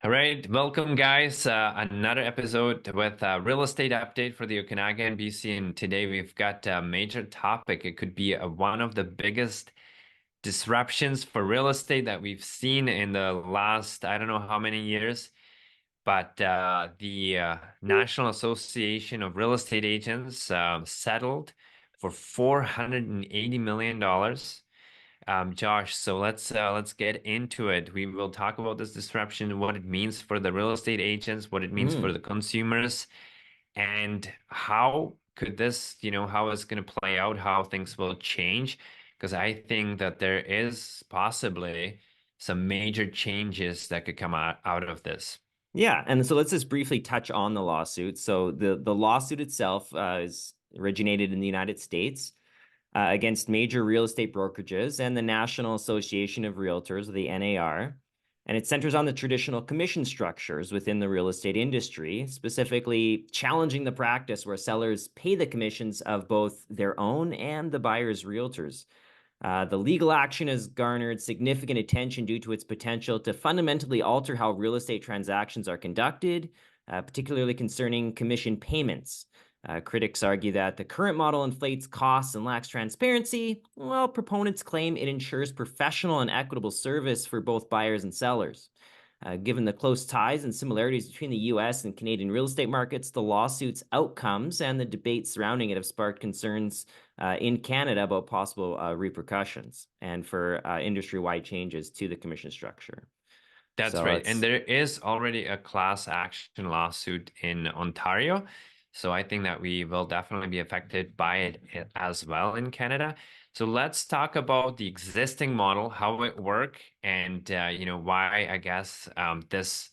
All right, welcome guys. Another episode with a real estate update for the Okanagan and BC. And today we've got a major topic. It could be one of the biggest disruptions for real estate that we've seen in the last, I don't know how many years, but the National Association of Real Estate Agents settled for $480 million. Josh, so let's get into it. We will talk about this disruption, what it means for the real estate agents, what it means for Mm. the consumers, and how could this, how it's going to play out, how things will change. Because I think that there is possibly some major changes that could come out of this. Yeah, and so let's just briefly touch on the lawsuit. So the lawsuit itself is originated in the United States against major real estate brokerages and the National Association of Realtors, the NAR. And it centers on the traditional commission structures within the real estate industry, specifically challenging the practice where sellers pay the commissions of both their own and the buyer's realtors. The legal action has garnered significant attention due to its potential to fundamentally alter how real estate transactions are conducted, particularly concerning commission payments. Critics argue that the current model inflates costs and lacks transparency, while proponents claim it ensures professional and equitable service for both buyers and sellers. Given the close ties and similarities between the US and Canadian real estate markets, the lawsuit's outcomes and the debates surrounding it have sparked concerns in Canada about possible repercussions and for industry-wide changes to the commission structure. That's So right. And it's, there is already a class action lawsuit in Ontario. So I think that we will definitely be affected by it as well in Canada. So let's talk about the existing model, how it work, and why I guess this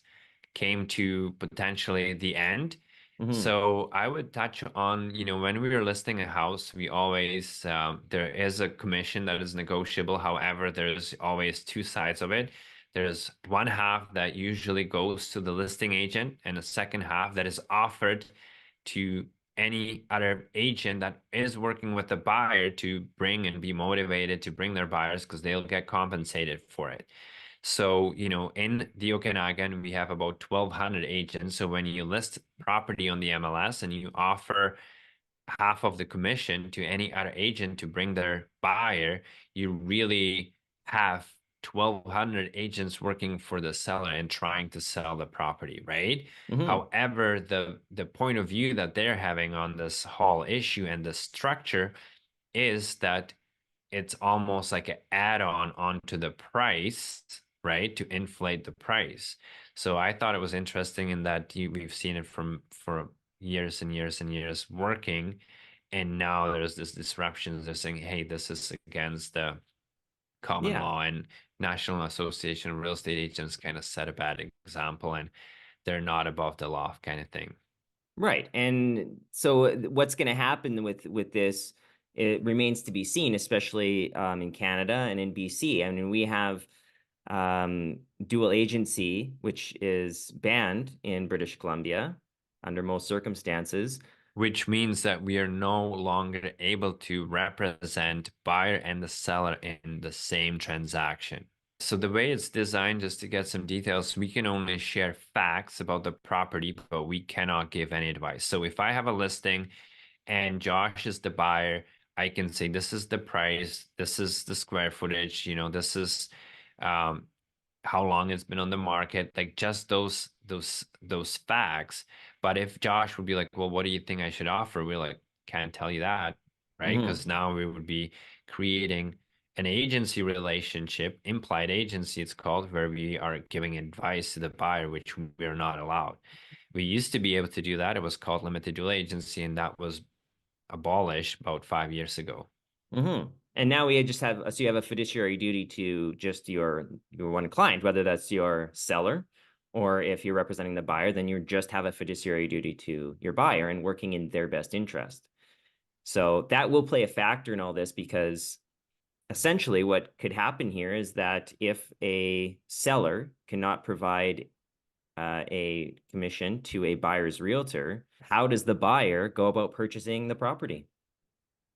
came to potentially the end. mhm. So I would touch on, when we were listing a house, we always there is a commission that is negotiable. However, there's always two sides of it. There's one half that usually goes to the listing agent, and a second half that is offered to any other agent that is working with the buyer to bring and be motivated to bring their buyers because they'll get compensated for it. So, in the Okanagan, we have about 1,200 agents. So when you list property on the MLS and you offer half of the commission to any other agent to bring their buyer, you really have 1,200 agents working for the seller and trying to sell the property, right? Mhm. However, the point of view that they're having on this whole issue and the structure is that it's almost like an add-on onto the price, right? To inflate the price. So I thought it was interesting in that we've seen it for years and years and years working, and now there's this disruption. They're saying, hey, this is against the common Yeah. law, and National Association of Real Estate Agents kind of set a bad example, and they're not above the law kind of thing. Right. And so what's going to happen with this, it remains to be seen, especially in Canada and in BC. I mean, we have dual agency, which is banned in British Columbia under most circumstances. Which means that we are no longer able to represent buyer and the seller in the same transaction. So the way it's designed, just to get some details, we can only share facts about the property, but we cannot give any advice. So if I have a listing and Josh is the buyer, I can say this is the price, this is the square footage, this is um, how long it's been on the market, like just those facts. But if Josh would be like, well, what do you think I should offer? We're like, can't tell you that, right? Mhm. Because now we would be creating an agency relationship, implied agency, it's called, where we are giving advice to the buyer, which we're not allowed. We used to be able to do that. It was called limited dual agency, and that was abolished about 5 years ago. Mm-hmm. And now we just have, so you have a fiduciary duty to just your one client, whether that's your seller or if you're representing the buyer, then you just have a fiduciary duty to your buyer and working in their best interest. So that will play a factor in all this because essentially what could happen here is that if a seller cannot provide a commission to a buyer's realtor, how does the buyer go about purchasing the property?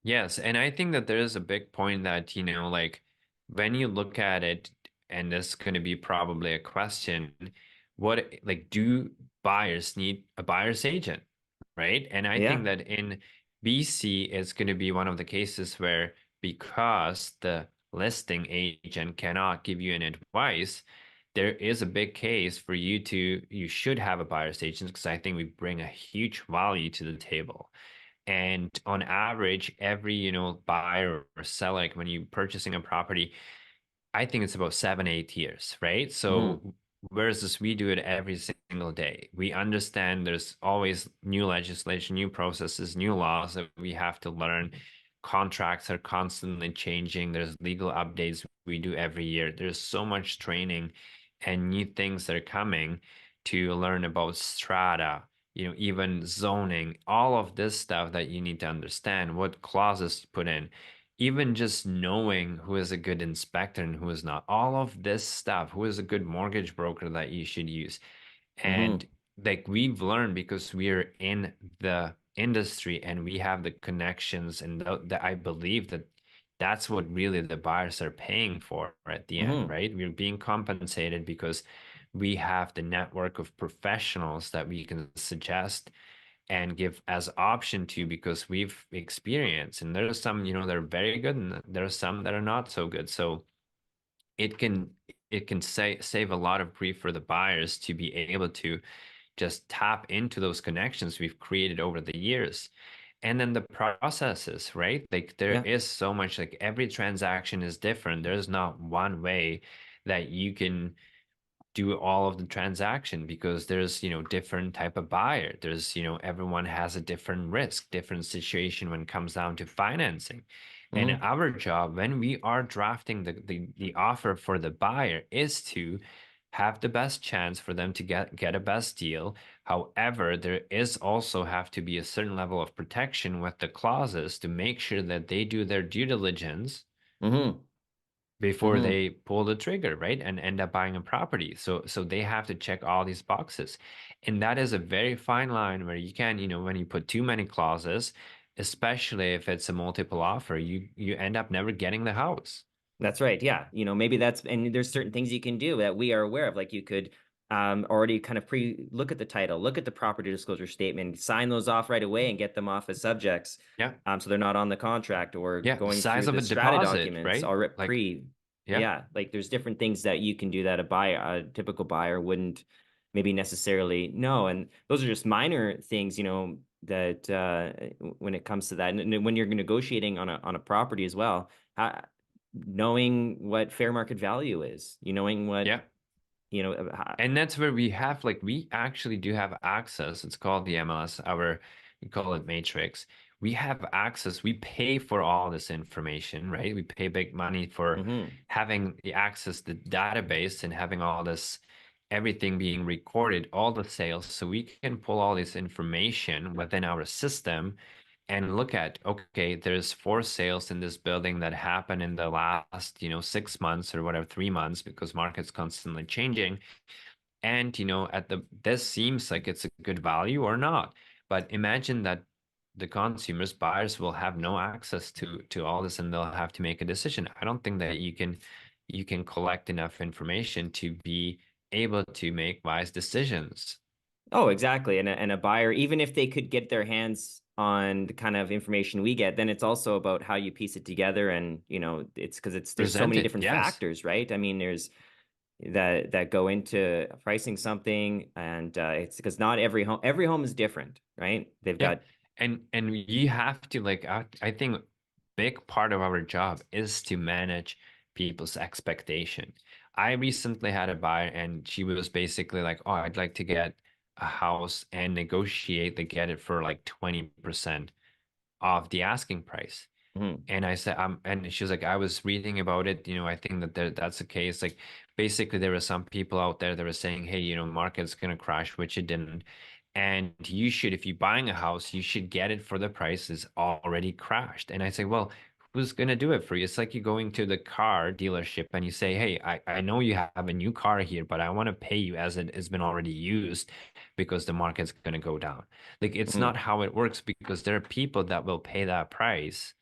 Yes, and I think that there is a big point that, like when you look at it, and this is going to be probably a question, what like do buyers need a buyer's agent, right? And I think Yeah. that in BC, it's going to be one of the cases where because the listing agent cannot give you an advice, there is a big case for you should have a buyer's agent because I think we bring a huge value to the table. And on average, every, buyer or seller, like when you're purchasing a property, I think it's about 7, 8 years, right? Hmm. So versus we do it every single day. We understand there's always new legislation, new processes, new laws that we have to learn. Contracts are constantly changing. There's legal updates we do every year. There's so much training and new things that are coming to learn about strata, even zoning, all of this stuff that you need to understand, what clauses to put in, even just knowing who is a good inspector and who is not, all of this stuff, who is a good mortgage broker that you should use. Hmm. And like we've learned because we're in the industry and we have the connections, and I believe that that's what really the buyers are paying for at the end, Hmm. right? We're being compensated because we have the network of professionals that we can suggest and give as option to because we've experienced, and there are some that are very good and there are some that are not so good. So it can save a lot of grief for the buyers to be able to just tap into those connections we've created over the years. And then the processes, right? Like there Yeah. is so much, like every transaction is different. There's not one way that you can do all of the transaction because there's different type of buyer. There's everyone has a different risk, different situation when it comes down to financing. And Hmm. our job when we are drafting the offer for the buyer is to have the best chance for them to get a best deal. However, there is also have to be a certain level of protection with the clauses to make sure that they do their due diligence Hmm. before Hmm. they pull the trigger, right? And end up buying a property. So they have to check all these boxes. And that is a very fine line where you can, when you put too many clauses, especially if it's a multiple offer, you end up never getting the house. That's right. Yeah. Maybe and there's certain things you can do that we are aware of. Like you could already kind of look at the title, look at the property disclosure statement, sign those off right away and get them off as subjects. Yeah. So they're not on the contract or Yeah. The going size through of the a strata deposit, documents right? or Like, yeah. yeah, like there's different things that you can do that a typical buyer wouldn't maybe necessarily know. And those are just minor things, that when it comes to that. And when you're negotiating on a property as well, knowing what fair market value is, knowing what, Yeah. you know, uh, And that's where we have like we actually do have access. It's called the MLS, we call it Matrix. We have access. We pay for all this information, right? We pay big money for mhm, having the access to the database and having all this everything being recorded, all the sales, so we can pull all this information within our system and look at, okay, there's 4 sales in this building that happened in the last, 6 months or whatever, 3 months, because market's constantly changing. And at this seems like it's a good value or not. But imagine that the consumers, buyers will have no access to all this and they'll have to make a decision. I don't think that you can collect enough information to be able to make wise decisions. oh, exactly. And a buyer, even if they could get their hands on the kind of information we get, then it's also about how you piece it together. And, it's because there's so Present many it, different yes. factors, right? I mean, there's that go into pricing something, and it's because not every home is different, right? They've Yeah. got, And you have to like I think big part of our job is to manage people's expectation. I recently had a buyer and she was basically like, "Oh, I'd like to get a house and negotiate to get it for like 20% of the asking price." mhm, And I said, and she was like, I was reading about it. I think that that's the case. Like, basically, there were some people out there that were saying, hey, market's going to crash, which it didn't. And you should, if you're buying a house, you should get it for the price is already crashed. And I say, well, who's going to do it for you? It's like you going to the car dealership and you say, hey, I know you have a new car here, but I want to pay you as it has been already used because the market's going to go down. Like, it's mhm. not how it works because there are people that will pay that price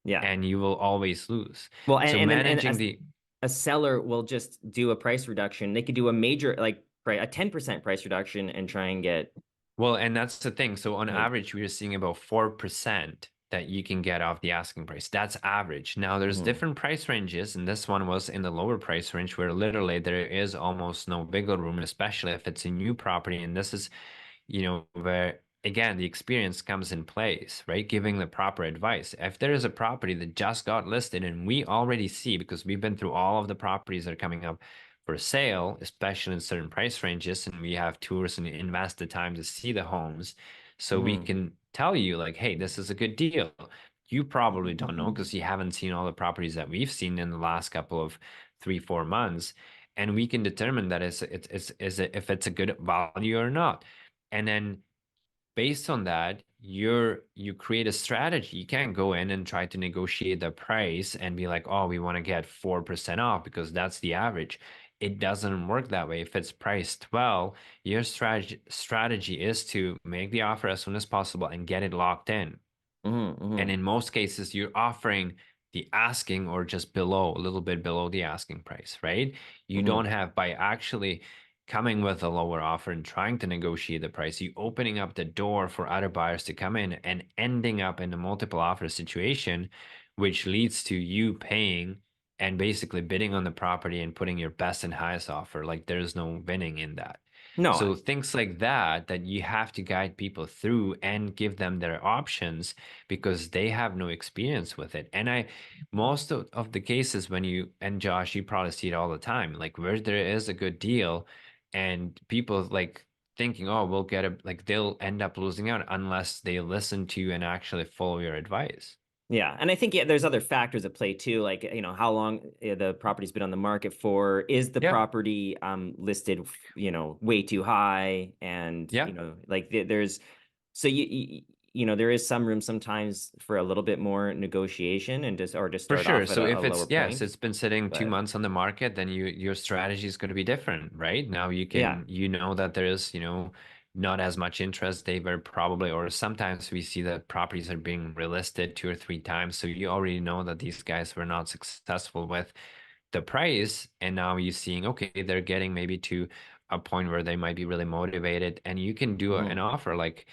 Yeah. and you will always lose. Well, So and then managing as the a seller will just do a price reduction. They could do a major, like a 10% price reduction and try and get. Well, and that's the thing. So on Like, average, we are seeing about 4% that you can get off the asking price. That's average. Now there's mhm, different price ranges, and this one was in the lower price range where literally there is almost no wiggle room, especially if it's a new property. And this is where again the experience comes in place, right? Giving the proper advice. If there is a property that just got listed and we already see, because we've been through all of the properties that are coming up for sale, especially in certain price ranges, and we have tours and invest the time to see the homes, so we mhm, can tell you like, hey, this is a good deal. You probably don't know because you haven't seen all the properties that we've seen in the last couple of 3, 4 months, and we can determine that if it's a good value or not. And then based on that, you create a strategy. You can't go in and try to negotiate the price and be like, oh, we want to get 4% off because that's the average. It doesn't work that way. If it's priced well, your strategy is to make the offer as soon as possible and get it locked in. mhm, And mhm, in most cases, you're offering the asking or just below, a little bit below the asking price, right? You don't mhm. have, by actually coming with a lower offer and trying to negotiate the price, you opening up the door for other buyers to come in and ending up in a multiple offer situation, which leads to you paying and basically bidding on the property and putting your best and highest offer. Like there's no winning in that. No, So things like that, that you have to guide people through and give them their options because they have no experience with it. And most of the cases when you, and Josh, you probably see it all the time, like where there is a good deal and people like thinking, oh, we'll get it, like they'll end up losing out unless they listen to you and actually follow your advice. yeah, and I think, yeah, there's other factors at play too, like, how long the property's been on the market for. Is the Yeah, property listed, way too high? And yeah. like there's, so there is some room sometimes for a little bit more negotiation and just For start sure. off at So a if lower it's, yes, point. it's been sitting two But months on the market, then your strategy is going to be different, right? Now you yeah, can, that there is, not as much interest. They were probably, or sometimes we see that properties are being relisted 2 or 3 times. So you already know that these guys were not successful with the price, and now you're seeing, okay, they're getting maybe to a point where they might be really motivated, and you can do an mhm. offer like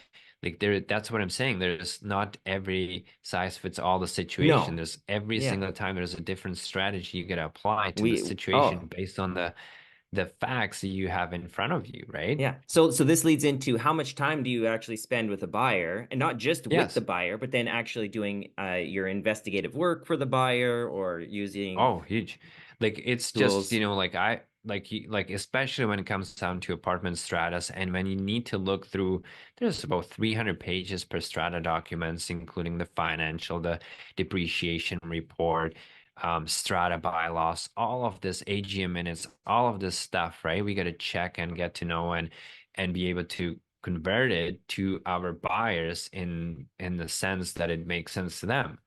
there. That's what I'm saying. There's not every size fits all the situation. No, There's every yeah, single time there's a different strategy you gotta apply to the we oh situation based on the facts that you have in front of you, right? yeah. So this leads into how much time do you actually spend with a buyer, and not just with the Yes. buyer, but then actually doing your investigative work for the buyer or using Oh, huge. Like it's just, tools. like like especially when it comes down to apartment stratas and when you need to look through, there's about 300 pages per strata documents, including the financial, the depreciation report, strata bylaws, all of this AGM minutes, all of this stuff, right? We got to check and get to know and be able to convert it to our buyers in the sense that it makes sense to them,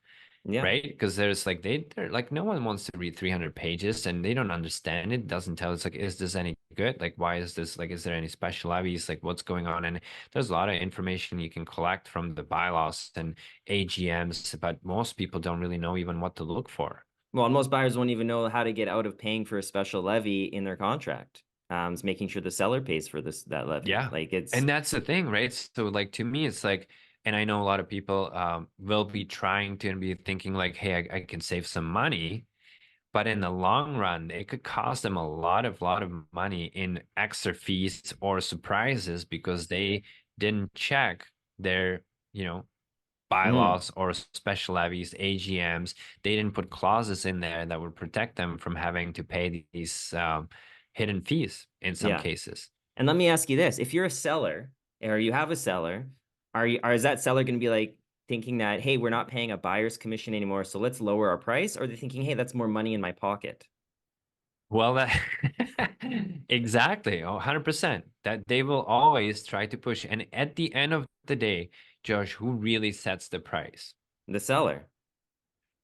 Yeah. right? Because there's like they're like no one wants to read 300 pages and they don't understand it. Doesn't tell it's like, is this any good? Like why is this, like is there any special levies? Like what's going on? And there's a lot of information you can collect from the bylaws and AGMs, but most people don't really know even what to look for. Well, and most buyers won't even know how to get out of paying for a special levy in their contract. It's making sure the seller pays for that levy. Yeah. Like it's And that's the thing, right? So like to me, it's like, and I know a lot of people will be trying to and be thinking like, hey, I can save some money. But in the long run, it could cost them a lot of money in extra fees or surprises because they didn't check their, you know, mhm, bylaws or special levies, AGMs. They didn't put clauses in there that would protect them from having to pay these hidden fees in some yeah. cases. And let me ask you this: if you're a seller or you have a seller, is that seller going to be like thinking that, hey, we're not paying a buyer's commission anymore, so let's lower our price? Or are they thinking, hey, that's more money in my pocket? Well, that exactly, 100%. That they will always try to push. And at the end of the day, Josh, who really sets the price? The seller.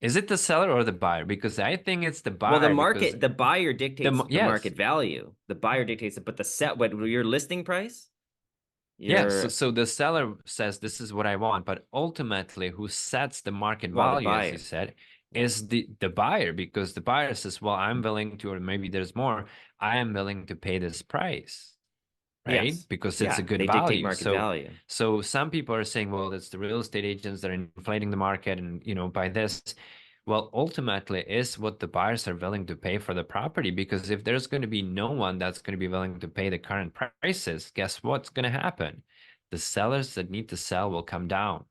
Is it the seller or the buyer? Because I think it's the Well, buyer because the buyer dictates the yes. market value. The buyer dictates it, but what your listing price? Yes, so, Your so the seller says this is what I want, but ultimately who sets the market Well, the value, as you buyer. said, Yeah. is the buyer because the buyer says, well, I'm willing to, or maybe there's more, I am willing to pay this price. right? Yes. Because it's a Yeah, good they dictate value. market So value. so some people are saying, well, it's the real estate agents that are inflating the market and by this. Well, ultimately is what the buyers are willing to pay for the property, because if there's going to be no one that's going to be willing to pay the current prices, guess what's going to happen? The sellers that need to sell will come down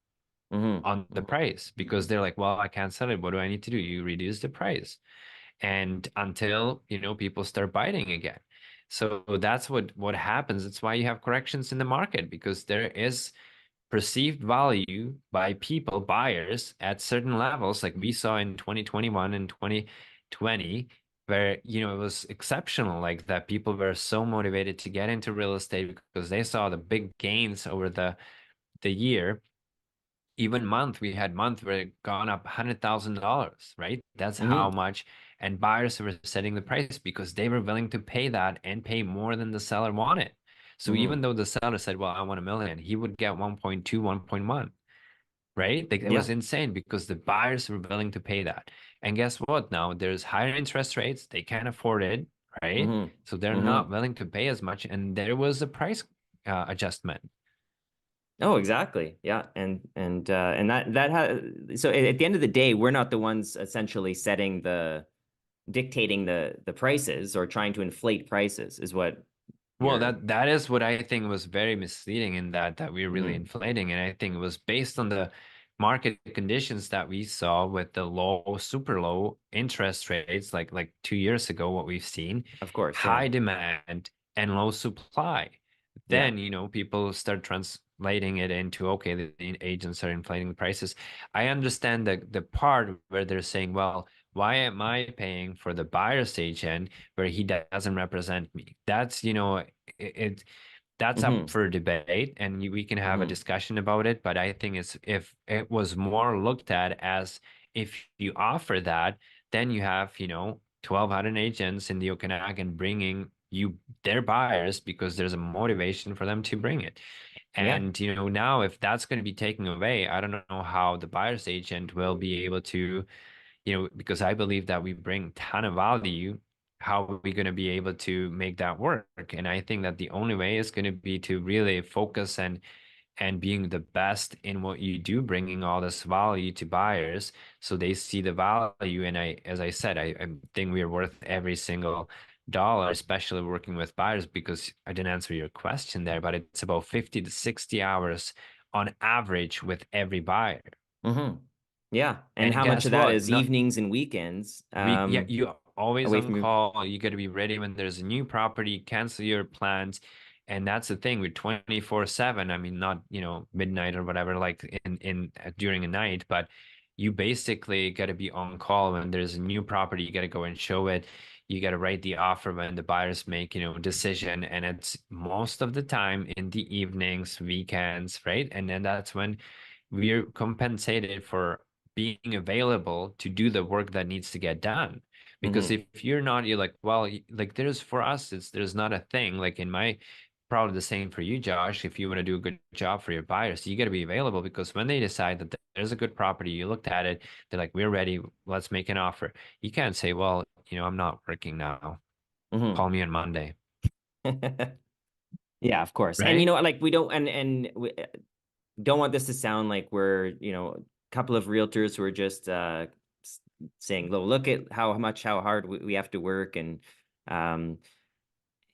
on the Hmm. price because they're like, well, I can't sell it. What do I need to do? You reduce the price. And until, people start biting again. So that's what happens. That's why you have corrections in the market, because there is perceived value by people, buyers at certain levels, like we saw in 2021 and 2020, where, it was exceptional, like that people were so motivated to get into real estate because they saw the big gains over the year. Even month, we had month where it gone up $100,000, right? That's how Hmm. much. And buyers were setting the price because they were willing to pay that and pay more than the seller wanted. So even Hmm. though the seller said, well, I want a million, he would get 1.2, 1.1, right? Like it was Yeah. insane because the buyers were willing to pay that. And guess what? Now there's higher interest rates. They can't afford it, right? Hmm. So they're not Hmm. willing to pay as much. And there was a price adjustment. Oh, exactly. Yeah. And that so at the end of the day, we're not the ones essentially setting the dictating the prices or trying to inflate prices is what Well, you're. that is what I think was very misleading in that we're really Hmm. inflating. And I think it was based on the market conditions that we saw with the low, super low interest rates, like 2 years ago, what we've seen, Of course. Yeah. high demand and low supply. Yeah. Then, people start translating it into, okay, the agents are inflating the prices. I understand the part where they're saying, well, why am I paying for the buyer's agent where he doesn't represent me? That's, it that's up Hmm. for debate, and we can have a Hmm. discussion about it. But I think it's if it was more looked at as, if you offer that, then you have 1,200 agents in the Okanagan bringing you their buyers because there's a motivation for them to bring it. Yeah. And now if that's going to be taken away, I don't know how the buyer's agent will be able to, because I believe that we bring ton of value. How are we going to be able to make that work? And I think that the only way is going to be to really focus and being the best in what you do, bringing all this value to buyers so they see the value. And as I said, I think we are worth every single dollar, especially working with buyers, because I didn't answer your question there, but it's about 50 to 60 hours on average with every buyer. Hmm. Yeah. And And how much guess of that what? is Not evenings and weekends yeah, you always away on from your. call. You got to be ready when there's a new property, cancel your plans. And that's the thing with 24/7. I mean, not, midnight or whatever, like in during a night, but you basically got to be on call when there's a new property. You got to go and show it. You got to write the offer when the buyers make, decision. And it's most of the time in the evenings, weekends, right? And then that's when we're compensated for being available to do the work that needs to get done. Because Hmm. if you're not, you're like, well, like there's for us, there's not a thing. Like in my, probably the same for you, Josh. If you want to do a good job for your buyers, you got to be available, because when they decide that there's a good property, you looked at it, they're like, we're ready, let's make an offer. You can't say, well, I'm not working now. Hmm. Call me on Monday, Yeah, of course. And right? like we don't and we don't want this to sound like we're, a couple of realtors who are just saying, look at how hard we have to work and um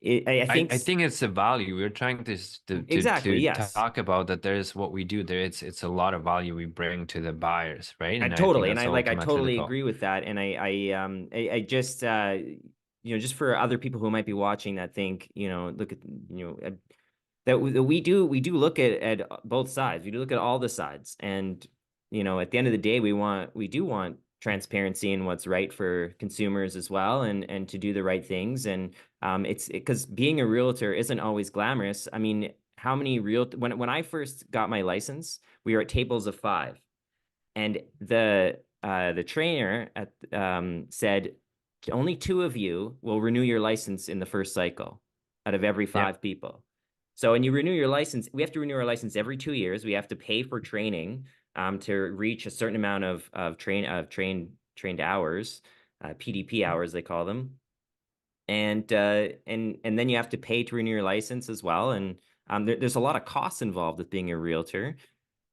I I, think I think it's a value. We're trying exactly, to yes. talk about that there's what we do there. It's a lot of value we bring to the buyers, right? And I think Totally, and that's I ultimately the totally goal. agree with that. And I just just for other people who might be watching that think, look at, that we do look at both sides. We do look at all the sides, and at the end of the day, we do want transparency in what's right for consumers as well, and to do the right things. And it's because being a realtor isn't always glamorous. I mean, how many real when I first got my license, we were at tables of five, and the trainer said only two of you will renew your license in the first cycle out of every Yeah. five people. So when you renew your license, we have to renew our license every 2 years. We have to pay for training to reach a certain amount of trained hours, PDP hours they call them. and then you have to pay to renew your license as well. And there's a lot of costs involved with being a realtor.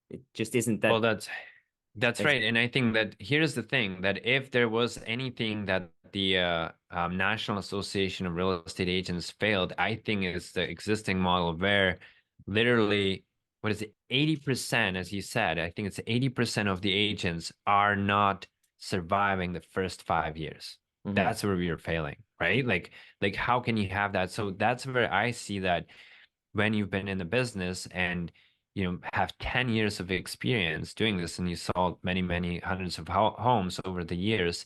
It just isn't Well, that that's as right. And I think that here's the thing that if there was anything that the National Association of Real Estate Agents failed, I think it's the existing model where literally, what is it, 80%, as you said, I think it's 80% of the agents are not surviving the first 5 years. Mhm. That's where we are failing, right? Like how can you have that? So that's where I see that when you've been in the business and have 10 years of experience doing this and you sold many hundreds of homes over the years,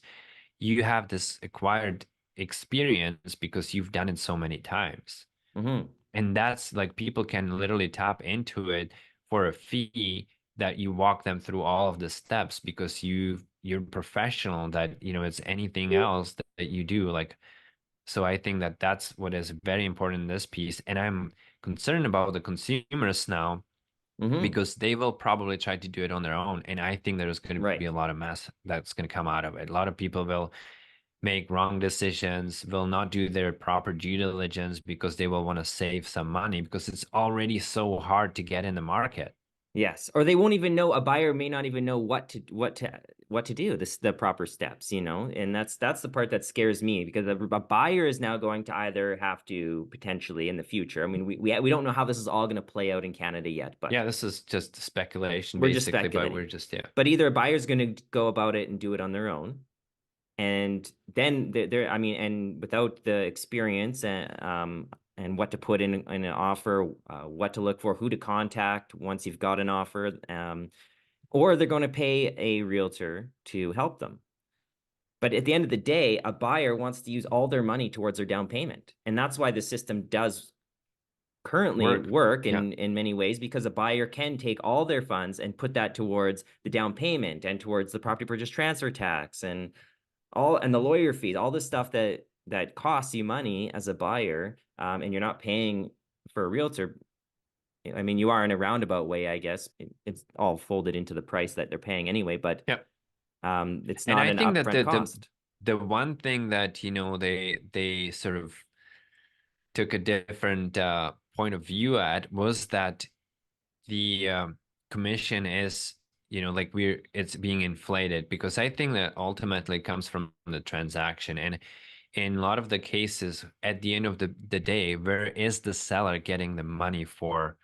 you have this acquired experience because you've done it so many times. Mhm. And that's like people can literally tap into it for a fee that you walk them through all of the steps because you're professional, that it's anything else that you do. Like, so I think that that's what is very important in this piece. And I'm concerned about the consumers now Mhm. because they will probably try to do it on their own. And I think there's going to be Right. a lot of mess that's going to come out of it. A lot of people will make wrong decisions, will not do their proper due diligence because they will want to save some money because it's already so hard to get in the market. Yes. Or they won't even know, a buyer may not even know what to do, the proper steps, you know? And that's the part that scares me, because a buyer is now going to either have to potentially in the future. I mean, we don't know how this is all going to play out in Canada yet, but Yeah, this is just speculation we're just basically, but speculating. we're just, yeah. But either a buyer's going to go about it and do it on their own, and then there, I mean, and without the experience and what to put in an offer, what to look for, who to contact once you've got an offer, or they're going to pay a realtor to help them. But at the end of the day, a buyer wants to use all their money towards their down payment, and that's why the system does currently Work. work Yeah. in many ways, because a buyer can take all their funds and put that towards the down payment and towards the property purchase transfer tax and the lawyer fees, all the stuff that costs you money as a buyer, and you're not paying for a realtor. I mean, you are in a roundabout way, I guess. It's all folded into the price that they're paying anyway, but Yeah. it's And not I an think that upfront the cost. the one thing that they sort of took a different point of view at was that the commission is, like it's being inflated because I think that ultimately comes from the transaction. And in a lot of the cases, at the end of the day, where is the seller getting the money for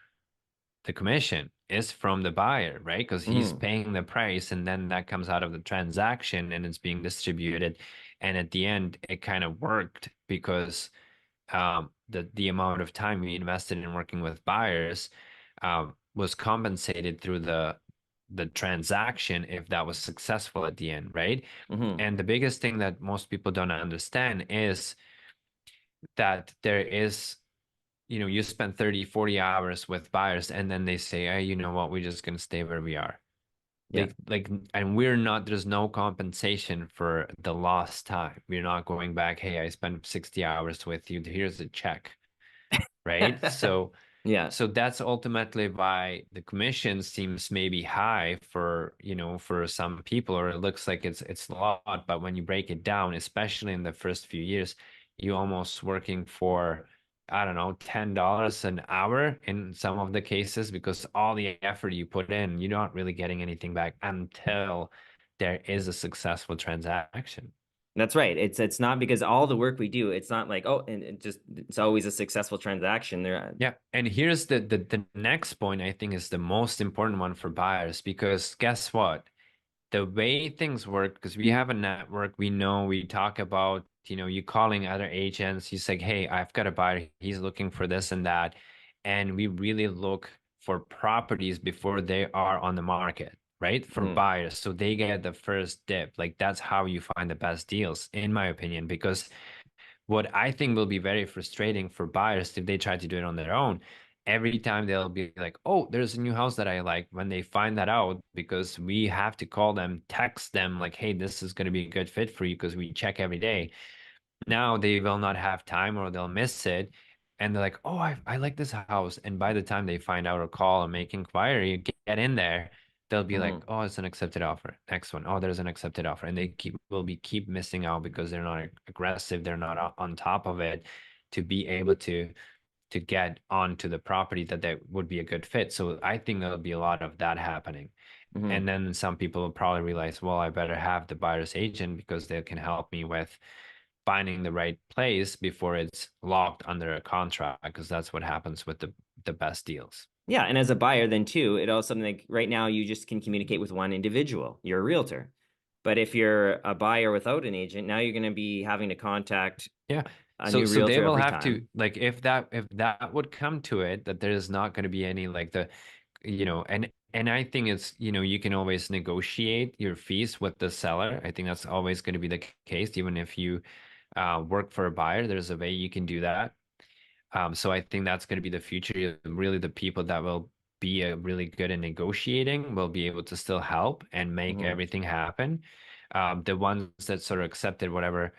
the commission? Is from the buyer, right? Because he's Mhm. paying the price and then that comes out of the transaction and it's being distributed. And at the end, it kind of worked because the amount of time we invested in working with buyers was compensated through the transaction if that was successful at the end, right? Mhm. And the biggest thing that most people don't understand is that there is, you spend 30, 40 hours with buyers and then they say, hey, you know what, we're just going to stay where we are. Yeah. And there's no compensation for the lost time. We're not going back, hey, I spent 60 hours with you. Here's a check, right? So Yeah. so that's ultimately why the commission seems maybe high for some people, or it looks like it's a lot, but when you break it down, especially in the first few years, you almost working for, I don't know, $10 an hour in some of the cases because all the effort you put in, you're not really getting anything back until there is a successful transaction. That's right. It's not because all the work we do, it's not like, oh, and it's always a successful transaction. There. Yeah, and here's the next point I think is the most important one for buyers because guess what? The way things work, because we have a network, we know, we talk about, you calling other agents, you say, hey, I've got a buyer, he's looking for this and that. And we really look for properties before they are on the market, right? For Mhm. buyers. So they get the first dip. Like that's how you find the best deals, in my opinion, because what I think will be very frustrating for buyers if they try to do it on their own. Every time they'll be like, oh, there's a new house that I like. When they find that out, because we have to call them, text them, like, hey, this is going to be a good fit for you because we check every day. Now they will not have time or they'll miss it. And they're like, oh, I like this house. And by the time they find out or call or make inquiry, get in there, they'll be like, Hmm. oh, it's an accepted offer. Next one, oh, there's an accepted offer. And they keep missing out because they're not aggressive, they're not on top of it to be able to get onto the property that would be a good fit. So I think there'll be a lot of that happening. Hmm. And then some people will probably realize, well, I better have the buyer's agent because they can help me with finding the right place before it's locked under a contract, because that's what happens with the best deals. Yeah, and as a buyer, then too, it also something like right now you just can communicate with one individual. You're a realtor. But if you're a buyer without an agent, now you're going to be having to contact Yeah. a So new so they realtor will every have to, time. like, if that would come to it, that there's not going to be any like the, and I think it's, you can always negotiate your fees with the seller. I think that's always going to be the case, even if you work for a buyer, there's a way you can do that. So I think that's going to be the future. Really, the people that will be really good in negotiating will be able to still help and make Hmm. everything happen. The ones that sort of accepted whatever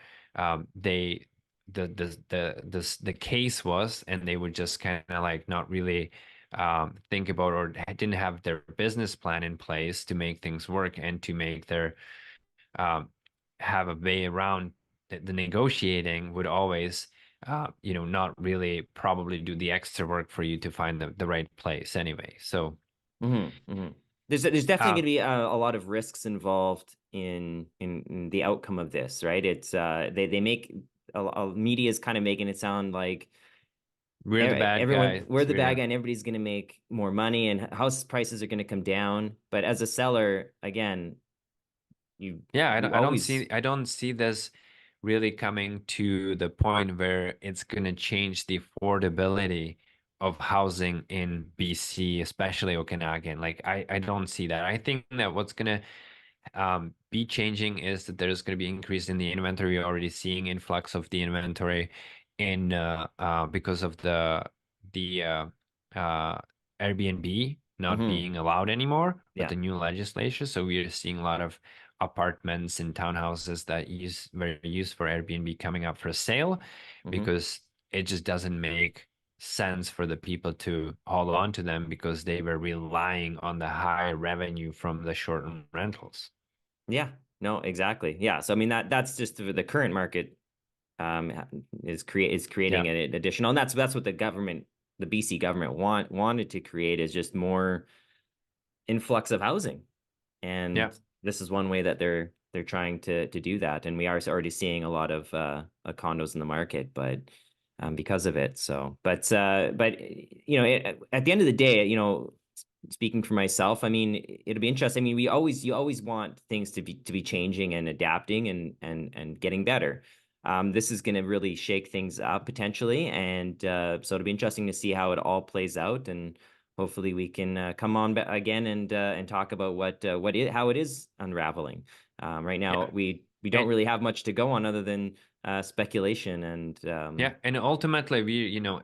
they the case was, and they would just kind of like not really think about or didn't have their business plan in place to make things work and to make their um, have a way around the negotiating would always, not really probably do the extra work for you to find the right place anyway. So, Hmm. Hmm. There's definitely going uh, to be a lot of risks involved in the outcome of this, right? It's they make media is kind of making it sound like we're the bad everyone guys. we're the bad We're guy and everybody's going to make more money and house prices are going to come down. But as a seller, again, you Yeah, you always. I don't see this really coming to the point where it's going to change the affordability of housing in BC, especially Okanagan. Like I don't see that. I think that what's going to be changing is that there's going to be increase in the inventory. We're already seeing influx of the inventory in because of the uh, Airbnb not Hmm. being allowed anymore with Yeah. the new legislation. So we are seeing a lot of apartments and townhouses that were used for Airbnb coming up for sale Hmm. because it just doesn't make sense for the people to hold on to them because they were relying on the high revenue from the short rentals. Yeah. No, exactly. Yeah. So I mean that's just the current market um is Yeah. creating an additional, and that's what the BC government wanted to create, is just more influx of housing. Yeah. And this is one way that they're trying to do that. And we are already seeing a lot of condos in the market, but because of it. So, but at the end of the day, speaking for myself, I mean, it'll be interesting. I mean, you always want things to be changing and adapting and getting better. This is going to really shake things up potentially, and so it'll be interesting to see how it all plays out. And hopefully, we can come on again and talk about how it is unraveling. Right now, Yeah. we don't And really have much to go on other than speculation and yeah, and ultimately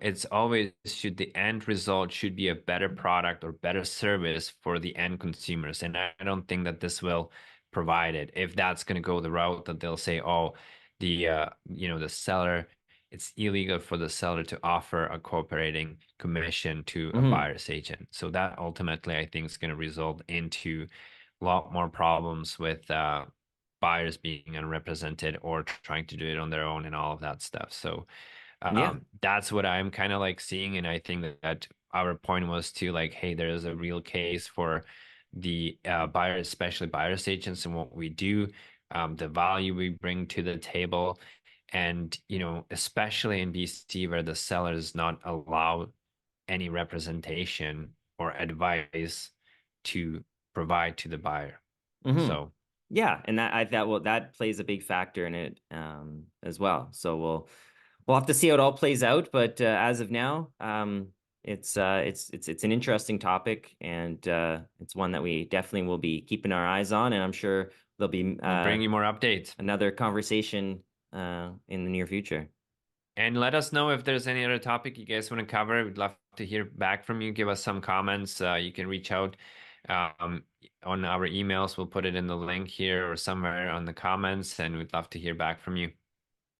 it's always should the end result should be a better product or better service for the end consumers. And I don't think that this will provide it. If that's going to go the route that they'll say, oh, the seller, it's illegal for the seller to offer a cooperating commission to a mhm. buyer's agent. So that ultimately I think is going to result into a lot more problems with buyers being unrepresented or trying to do it on their own and all of that stuff. So Yeah. that's what I'm kind of like seeing. And I think that our point was to like, hey, there is a real case for the buyers, especially buyers agents and what we do, the value we bring to the table. And, especially in BC where the seller is not allowed any representation or advice to provide to the buyer. Hmm. So Yeah, and that plays a big factor in it as well. So we'll have to see how it all plays out. But as of now, it's an interesting topic, and it's one that we definitely will be keeping our eyes on. And I'm sure there'll be we'll bring you more updates. another conversation in the near future. And let us know if there's any other topic you guys want to cover. We'd love to hear back from you. Give us some comments. You can reach out um, on our emails. We'll put it in the link here or somewhere on the comments, and we'd love to hear back from you.